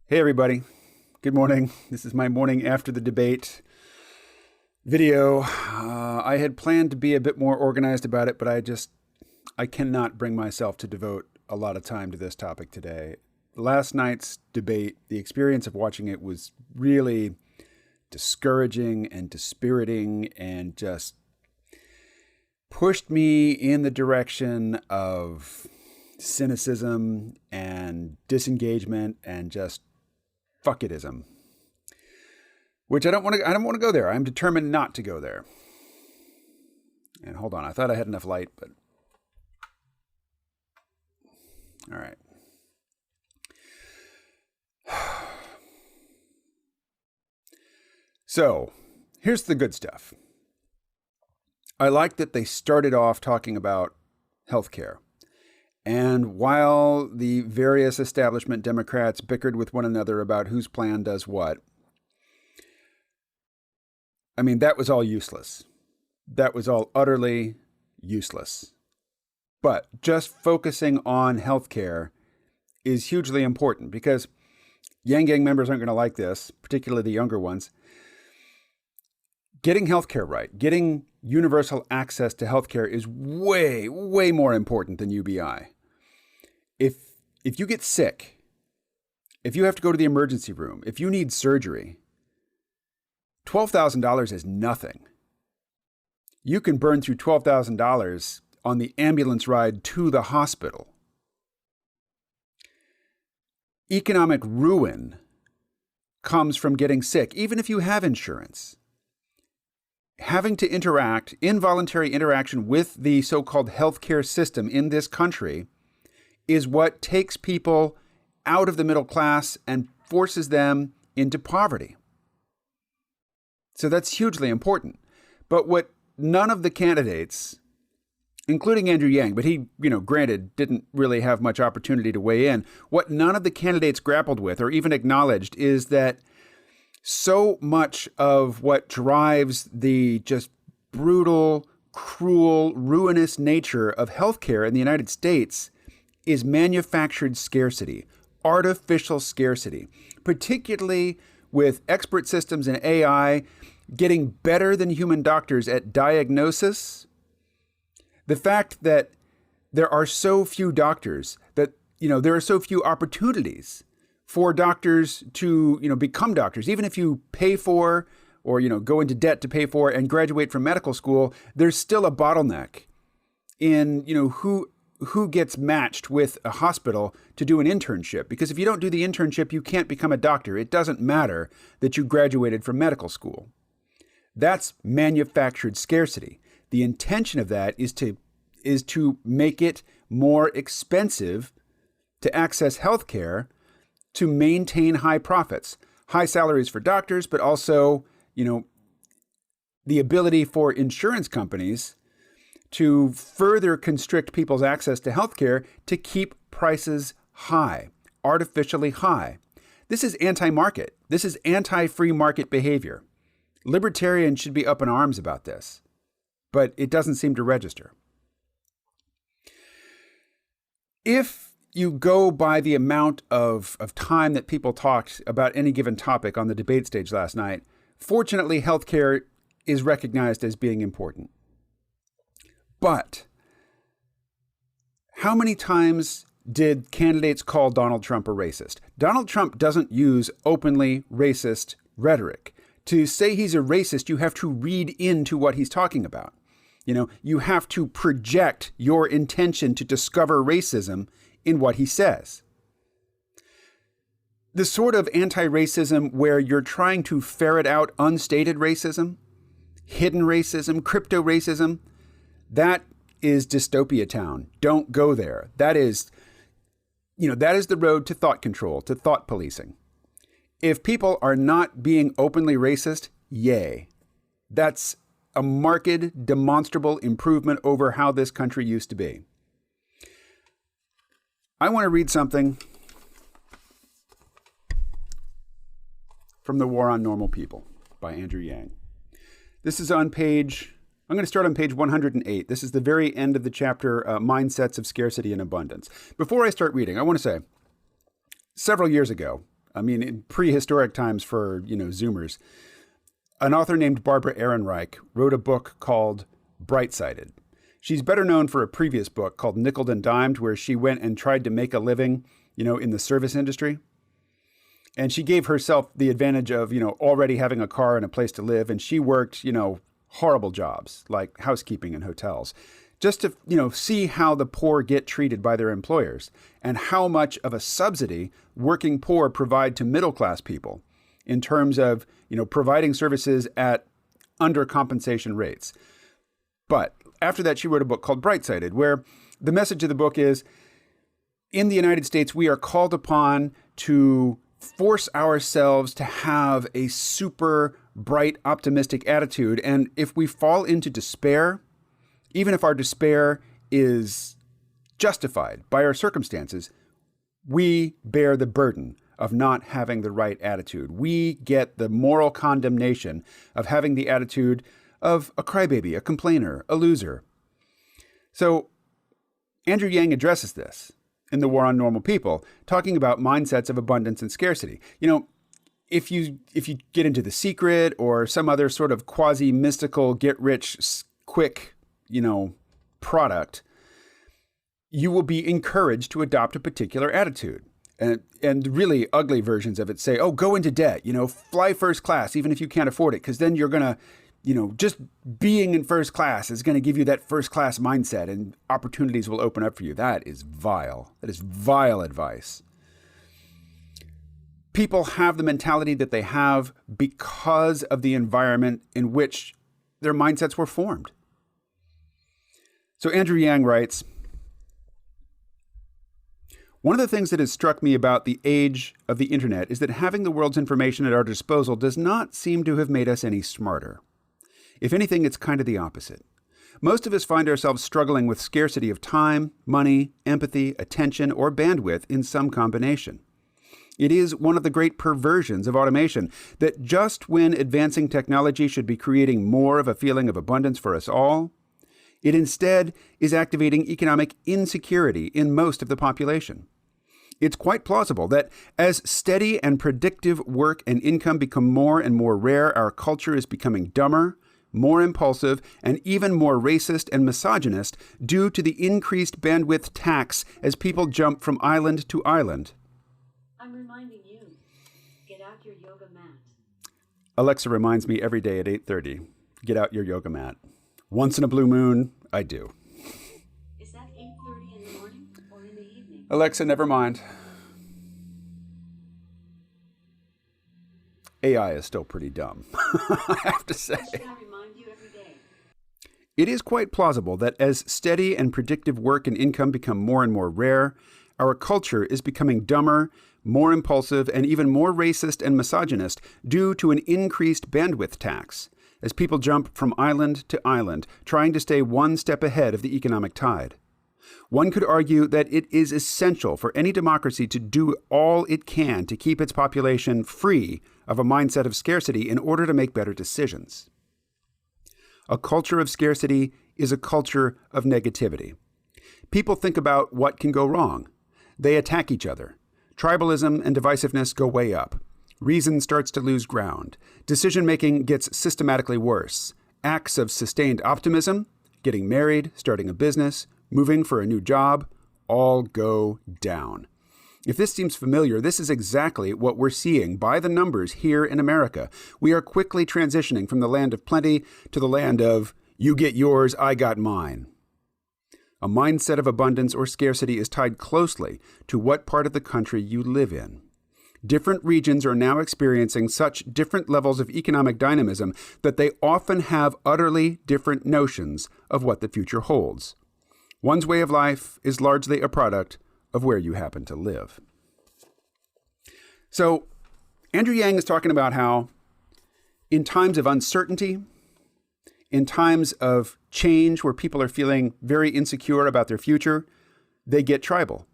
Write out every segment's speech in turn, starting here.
Hey everybody, good morning. This is my morning after the debate video. I had planned to be a bit more organized about it, but I cannot bring myself to devote a lot of time to this topic today. Last night's debate, the experience of watching it was really discouraging and dispiriting and just pushed me in the direction of cynicism and disengagement and just fuck-itism, which I don't want to go there. I'm determined not to go there. And hold on, I thought I had enough light, but all right. So, here's the good stuff. I like that they started off talking about healthcare. And while the various establishment Democrats bickered with one another about whose plan does what, I mean, that was all useless. That was all utterly useless. But just focusing on healthcare is hugely important because Yang Gang members aren't going to like this, particularly the younger ones. Getting healthcare right, getting universal access to healthcare is way, way more important than UBI. If you get sick, if you have to go to the emergency room, if you need surgery, $12,000 is nothing. You can burn through $12,000 on the ambulance ride to the hospital. Economic ruin comes from getting sick, even if you have insurance. Having to interact, involuntary interaction with the so-called healthcare system in this country is what takes people out of the middle class and forces them into poverty. So that's hugely important. But what none of the candidates, including Andrew Yang, but he, granted, didn't really have much opportunity to weigh in, what none of the candidates grappled with or even acknowledged is that so much of what drives the just brutal, cruel, ruinous nature of healthcare in the United States is manufactured scarcity, artificial scarcity, particularly with expert systems and AI getting better than human doctors at diagnosis. The fact that there are so few doctors, that there are so few opportunities for doctors to become doctors, even if you pay for or go into debt to pay for and graduate from medical school, there's still a bottleneck in who gets matched with a hospital to do an internship. Because if you don't do the internship, you can't become a doctor. It doesn't matter that you graduated from medical school. That's manufactured scarcity. The intention of that is to make it more expensive to access healthcare, to maintain high profits, high salaries for doctors, but also, the ability for insurance companies to further constrict people's access to healthcare to keep prices high, artificially high. This is anti-market. This is anti-free market behavior. Libertarians should be up in arms about this, but it doesn't seem to register. If you go by the amount of time that people talked about any given topic on the debate stage last night, fortunately, healthcare is recognized as being important. But how many times did candidates call Donald Trump a racist? Donald Trump doesn't use openly racist rhetoric. To say he's a racist, you have to read into what he's talking about. You have to project your intention to discover racism in what he says. The sort of anti-racism where you're trying to ferret out unstated racism, hidden racism, crypto racism, that is dystopia town. Don't go there. That is the road to thought control, to thought policing. If people are not being openly racist, yay. That's a marked, demonstrable improvement over how this country used to be. I want to read something from The War on Normal People by Andrew Yang. This is on I'm going to start on page 108. This is the very end of the chapter, Mindsets of Scarcity and Abundance. Before I start reading, I want to say, several years ago, I mean, in prehistoric times for, Zoomers. An author named Barbara Ehrenreich wrote a book called Bright-Sided. She's better known for a previous book called Nickeled and Dimed, where she went and tried to make a living, in the service industry. And she gave herself the advantage of, already having a car and a place to live. And she worked, horrible jobs like housekeeping in hotels, just to, see how the poor get treated by their employers and how much of a subsidy working poor provide to middle-class people in terms of, providing services at undercompensation rates. But after that, she wrote a book called Bright-Sided, where the message of the book is, in the United States, we are called upon to force ourselves to have a super bright, optimistic attitude. And if we fall into despair, even if our despair is justified by our circumstances, we bear the burden of not having the right attitude. We get the moral condemnation of having the attitude of a crybaby, a complainer, a loser. So Andrew Yang addresses this in The War on Normal People, talking about mindsets of abundance and scarcity. If you get into The Secret or some other sort of quasi-mystical get-rich-quick, product, you will be encouraged to adopt a particular attitude. And really ugly versions of it say, oh, go into debt, fly first class, even if you can't afford it, because then you're going to, just being in first class is going to give you that first class mindset and opportunities will open up for you. That is vile. That is vile advice. People have the mentality that they have because of the environment in which their mindsets were formed. So Andrew Yang writes, one of the things that has struck me about the age of the internet is that having the world's information at our disposal does not seem to have made us any smarter. If anything, it's kind of the opposite. Most of us find ourselves struggling with scarcity of time, money, empathy, attention, or bandwidth in some combination. It is one of the great perversions of automation that just when advancing technology should be creating more of a feeling of abundance for us all, it instead is activating economic insecurity in most of the population. It's quite plausible that as steady and predictive work and income become more and more rare, our culture is becoming dumber, more impulsive, and even more racist and misogynist due to the increased bandwidth tax as people jump from island to island. I'm reminding you, get out your yoga mat. Alexa reminds me every day at 8:30, get out your yoga mat. Once in a blue moon, I do. Is that 8:30 in the morning or in the evening? Alexa, never mind. AI is still pretty dumb, I have to say. Should I remind you every day? It is quite plausible that as steady and predictive work and income become more and more rare, our culture is becoming dumber, more impulsive, and even more racist and misogynist due to an increased bandwidth tax, as people jump from island to island, trying to stay one step ahead of the economic tide. One could argue that it is essential for any democracy to do all it can to keep its population free of a mindset of scarcity in order to make better decisions. A culture of scarcity is a culture of negativity. People think about what can go wrong. They attack each other. Tribalism and divisiveness go way up. Reason starts to lose ground. Decision-making gets systematically worse. Acts of sustained optimism, getting married, starting a business, moving for a new job, all go down. If this seems familiar, this is exactly what we're seeing by the numbers here in America. We are quickly transitioning from the land of plenty to the land of, you get yours, I got mine. A mindset of abundance or scarcity is tied closely to what part of the country you live in. Different regions are now experiencing such different levels of economic dynamism that they often have utterly different notions of what the future holds. One's way of life is largely a product of where you happen to live. So, Andrew Yang is talking about how in times of uncertainty, in times of change where people are feeling very insecure about their future, they get tribal.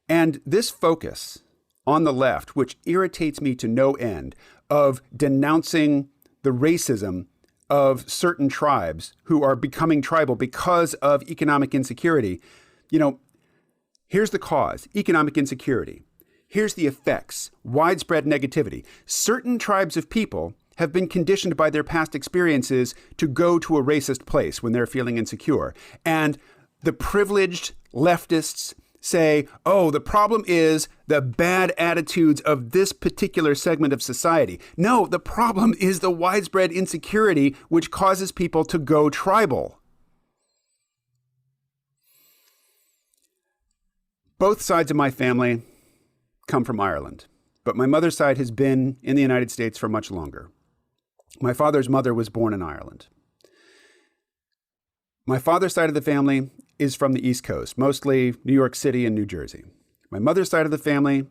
And this focus on the left, which irritates me to no end, of denouncing the racism of certain tribes who are becoming tribal because of economic insecurity. Here's the cause: economic insecurity. Here's the effects: widespread negativity. Certain tribes of people have been conditioned by their past experiences to go to a racist place when they're feeling insecure. And the privileged leftists say, oh, the problem is the bad attitudes of this particular segment of society. No, the problem is the widespread insecurity which causes people to go tribal. Both sides of my family come from Ireland, but my mother's side has been in the United States for much longer. My father's mother was born in Ireland. My father's side of the family is from the East Coast, mostly New York City and New Jersey. My mother's side of the family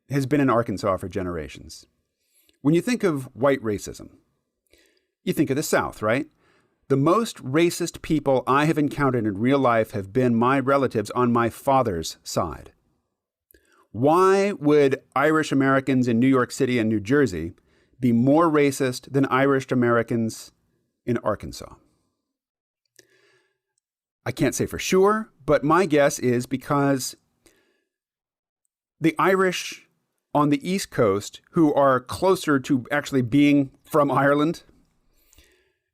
has been in Arkansas for generations. When you think of white racism, you think of the South, right? The most racist people I have encountered in real life have been my relatives on my father's side. Why would Irish Americans in New York City and New Jersey be more racist than Irish Americans in Arkansas? I can't say for sure, but my guess is because the Irish on the East Coast, who are closer to actually being from Ireland,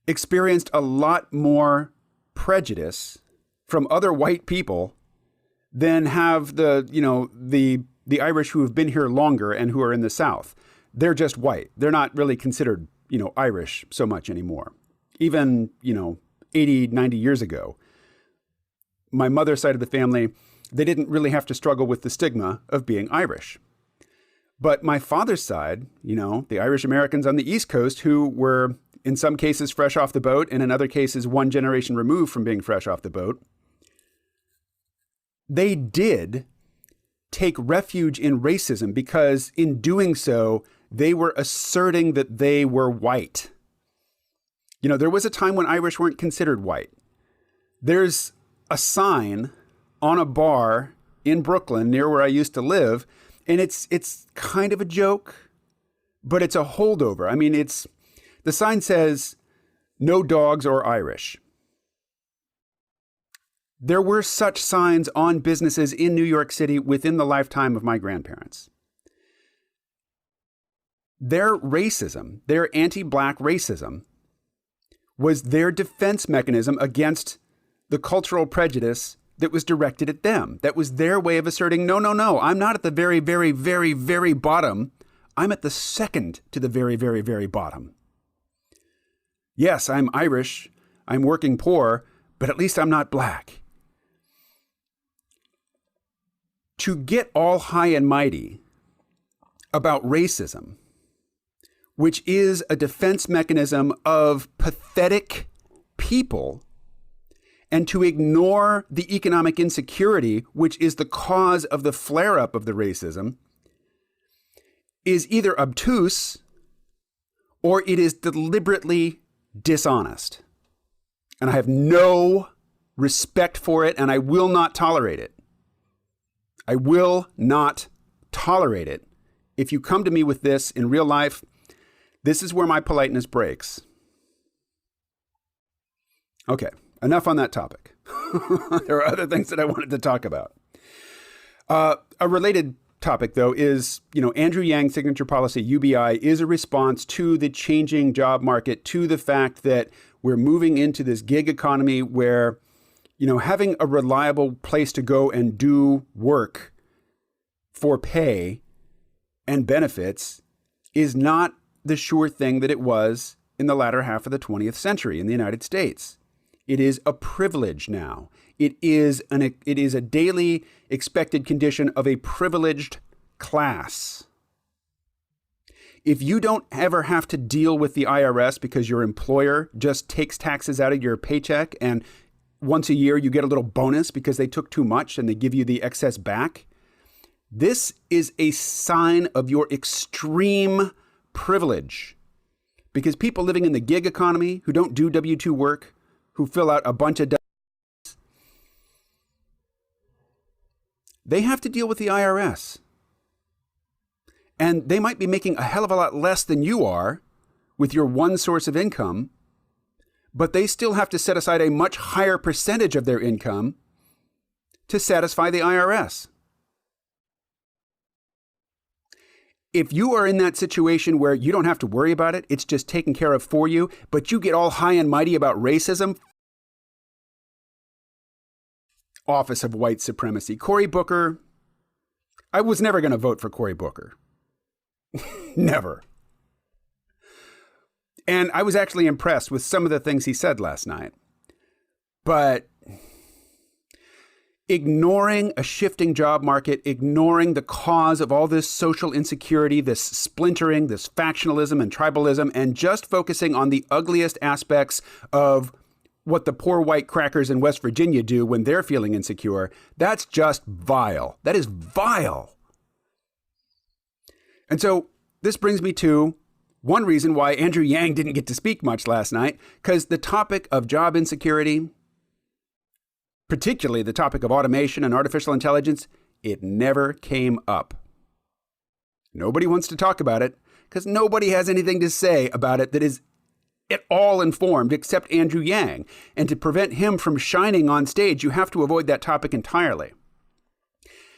experienced a lot more prejudice from other white people than have the Irish who have been here longer and who are in the South. They're just white. They're not really considered, Irish so much anymore. Even, 80, 90 years ago, my mother's side of the family, they didn't really have to struggle with the stigma of being Irish. But my father's side, the Irish Americans on the East Coast who were in some cases fresh off the boat and in other cases one generation removed from being fresh off the boat, they did take refuge in racism because in doing so, they were asserting that they were white. There was a time when Irish weren't considered white. There's a sign on a bar in Brooklyn near where I used to live, and it's kind of a joke, but it's a holdover. I mean, the sign says, "No dogs or Irish." There were such signs on businesses in New York City within the lifetime of my grandparents. Their racism, their anti-Black racism, was their defense mechanism against the cultural prejudice that was directed at them. That was their way of asserting, no, I'm not at the very, very, very, very bottom. I'm at the second to the very, very, very bottom. Yes, I'm Irish, I'm working poor, but at least I'm not Black. To get all high and mighty about racism, which is a defense mechanism of pathetic people, and to ignore the economic insecurity, which is the cause of the flare-up of the racism, is either obtuse or it is deliberately dishonest. And I have no respect for it, and I will not tolerate it. I will not tolerate it. If you come to me with this in real life, this is where my politeness breaks. Okay, enough on that topic. There are other things that I wanted to talk about. A related topic, though, is, Andrew Yang's signature policy, UBI, is a response to the changing job market, to the fact that we're moving into this gig economy where, having a reliable place to go and do work for pay and benefits is not the sure thing that it was in the latter half of the 20th century in the United States. It is a privilege now. It is a daily expected condition of a privileged class. If you don't ever have to deal with the IRS because your employer just takes taxes out of your paycheck and once a year you get a little bonus because they took too much and they give you the excess back, this is a sign of your extreme privilege. Because people living in the gig economy who don't do W-2 work, who fill out a bunch of documents, they have to deal with the IRS. And they might be making a hell of a lot less than you are with your one source of income, but they still have to set aside a much higher percentage of their income to satisfy the IRS. If you are in that situation where you don't have to worry about it, it's just taken care of for you, but you get all high and mighty about racism, office of white supremacy. Cory Booker, I was never going to vote for Cory Booker. Never. And I was actually impressed with some of the things he said last night. But ignoring a shifting job market, ignoring the cause of all this social insecurity, this splintering, this factionalism and tribalism, and just focusing on the ugliest aspects of what the poor white crackers in West Virginia do when they're feeling insecure, that's just vile. That is vile. And so this brings me to one reason why Andrew Yang didn't get to speak much last night, because the topic of job insecurity, particularly the topic of automation and artificial intelligence, it never came up. Nobody wants to talk about it because nobody has anything to say about it that is at all informed except Andrew Yang. And to prevent him from shining on stage, you have to avoid that topic entirely.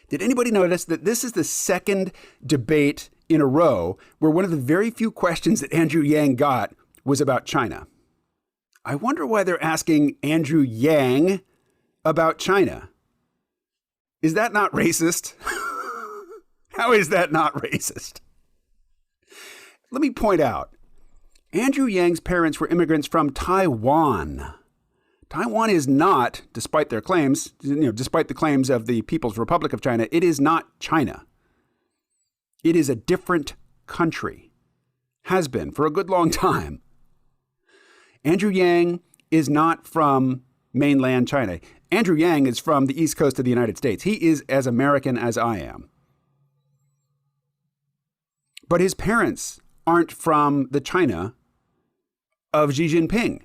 Did anybody notice that this is the second debate in a row where one of the very few questions that Andrew Yang got was about China? I wonder why they're asking Andrew Yang about China. Is that not racist? How is that not racist? Let me point out, Andrew Yang's parents were immigrants from Taiwan. Taiwan is not, despite their claims, despite the claims of the People's Republic of China, it is not China. It is a different country. Has been for a good long time. Andrew Yang is not from mainland China. Andrew Yang is from the East Coast of the United States. He is as American as I am. But his parents aren't from the China of Xi Jinping.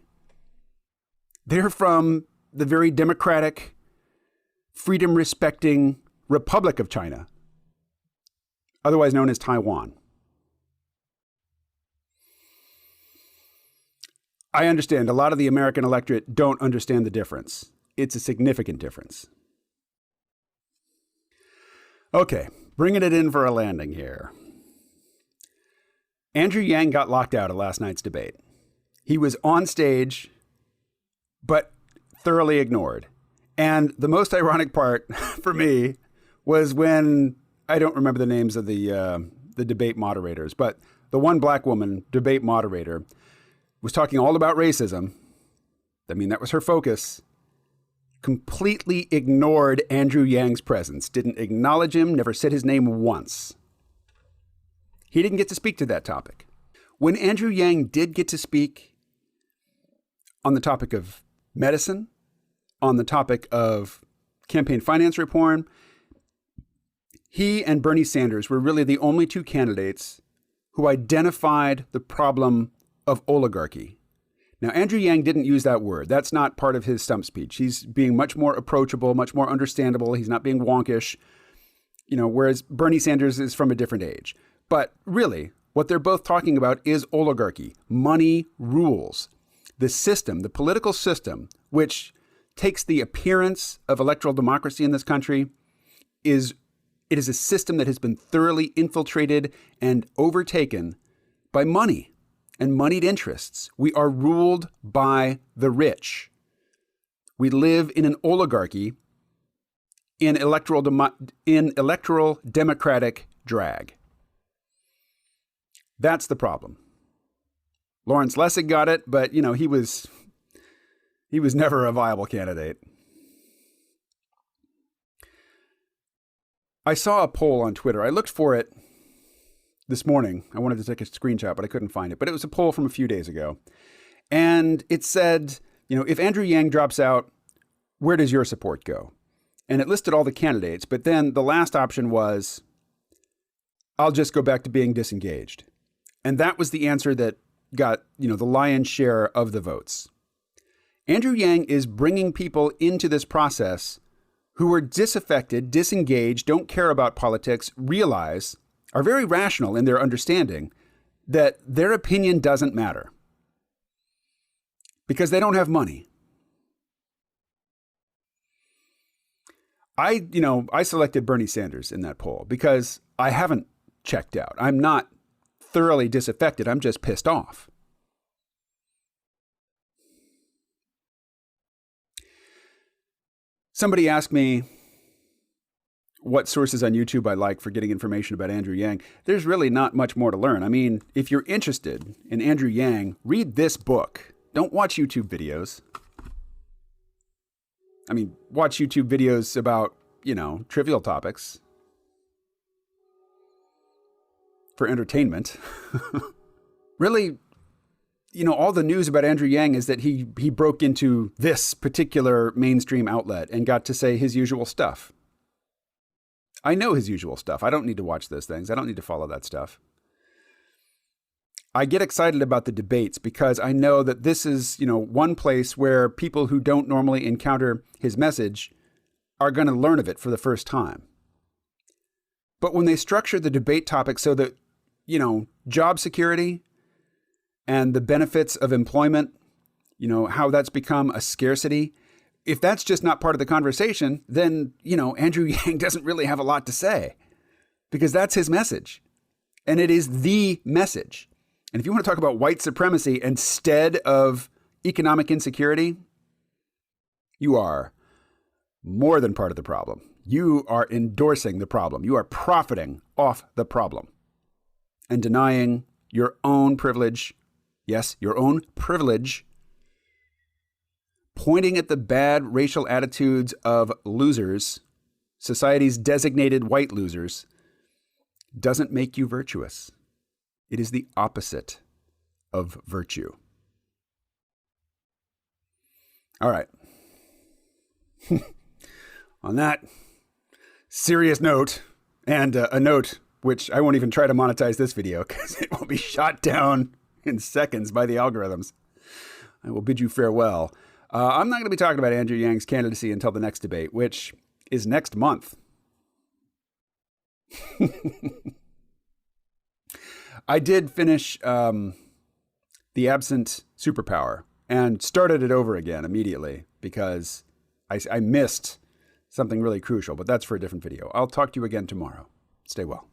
They're from the very democratic, freedom-respecting Republic of China, otherwise known as Taiwan. I understand a lot of the American electorate don't understand the difference. It's a significant difference. Okay, bringing it in for a landing here. Andrew Yang got locked out of last night's debate. He was on stage, but thoroughly ignored. And the most ironic part for me was when, I don't remember the names of the debate moderators, but the one black woman debate moderator was talking all about racism. I mean, that was her focus. Completely ignored Andrew Yang's presence. Didn't acknowledge him, never said his name once. He didn't get to speak to that topic. When Andrew Yang did get to speak on the topic of medicine, on the topic of campaign finance reform, he and Bernie Sanders were really the only two candidates who identified the problem of oligarchy. Now, Andrew Yang didn't use that word. That's not part of his stump speech. He's being much more approachable, much more understandable. He's not being wonkish, whereas Bernie Sanders is from a different age. But really, what they're both talking about is oligarchy. Money rules. The system, the political system, which takes the appearance of electoral democracy in this country, is a system that has been thoroughly infiltrated and overtaken by money and moneyed interests. We are ruled by the rich. We live in an oligarchy in electoral democratic drag. That's the problem. Lawrence Lessig got it, but he was never a viable candidate. I saw a poll on Twitter. I looked for it this morning. I wanted to take a screenshot, but I couldn't find it. But it was a poll from a few days ago. And it said, if Andrew Yang drops out, where does your support go? And it listed all the candidates. But then the last option was, I'll just go back to being disengaged. And that was the answer that got, the lion's share of the votes. Andrew Yang is bringing people into this process who are disaffected, disengaged, don't care about politics, are very rational in their understanding that their opinion doesn't matter because they don't have money. I selected Bernie Sanders in that poll because I haven't checked out. I'm not thoroughly disaffected. I'm just pissed off. Somebody asked me what sources on YouTube I like for getting information about Andrew Yang. There's really not much more to learn. I mean, if you're interested in Andrew Yang, read this book. Don't watch YouTube videos. I mean, watch YouTube videos about, trivial topics for entertainment. Really, all the news about Andrew Yang is that he broke into this particular mainstream outlet and got to say his usual stuff. I know his usual stuff. I don't need to watch those things. I don't need to follow that stuff. I get excited about the debates because I know that this is, one place where people who don't normally encounter his message are going to learn of it for the first time. But when they structure the debate topic so that, job security and the benefits of employment, how that's become a scarcity, if that's just not part of the conversation, then, Andrew Yang doesn't really have a lot to say because that's his message. And it is the message. And if you want to talk about white supremacy instead of economic insecurity, you are more than part of the problem. You are endorsing the problem. You are profiting off the problem and denying your own privilege. Yes, your own privilege. Pointing at the bad racial attitudes of losers, society's designated white losers, doesn't make you virtuous. It is the opposite of virtue. All right. On that serious note, and a note which I won't even try to monetize this video because it will be shot down in seconds by the algorithms, I will bid you farewell. I'm not going to be talking about Andrew Yang's candidacy until the next debate, which is next month. I did finish The Absent Superpower and started it over again immediately because I missed something really crucial, but that's for a different video. I'll talk to you again tomorrow. Stay well.